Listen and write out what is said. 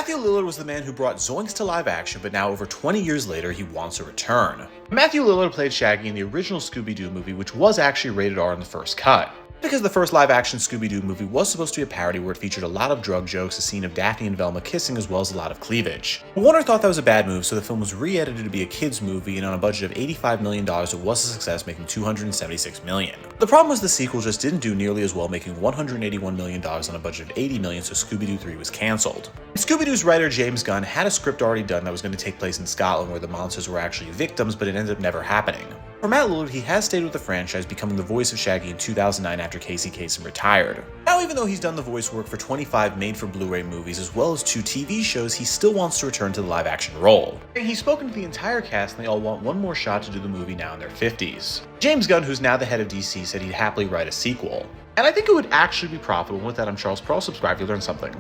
Matthew Lillard was the man who brought Zoinks to live action, but now over 20 years later, he wants a return. Matthew Lillard played Shaggy in the original Scooby-Doo movie, which was actually rated R in the first cut. Because the first live-action Scooby-Doo movie was supposed to be a parody where it featured a lot of drug jokes, a scene of Daphne and Velma kissing, as well as a lot of cleavage. Warner thought that was a bad move, so the film was re-edited to be a kids movie, and on a budget of $85 million, it was a success, making $276 million. The problem was the sequel just didn't do nearly as well, making $181 million on a budget of $80 million, so Scooby-Doo 3 was cancelled. Scooby-Doo's writer James Gunn had a script already done that was going to take place in Scotland, where the monsters were actually victims, but it ended up never happening. For Matt Lillard, he has stayed with the franchise, becoming the voice of Shaggy in 2009 after Casey Kasem retired. Now, even though he's done the voice work for 25 made-for-Blu-ray movies as well as 2 TV shows, he still wants to return to the live-action role. He's spoken to the entire cast, and they all want one more shot to do the movie now in their 50s. James Gunn, who's now the head of DC, said he'd happily write a sequel. And I think it would actually be profitable. With that, I'm Charles Pearl. Subscribe to learn something.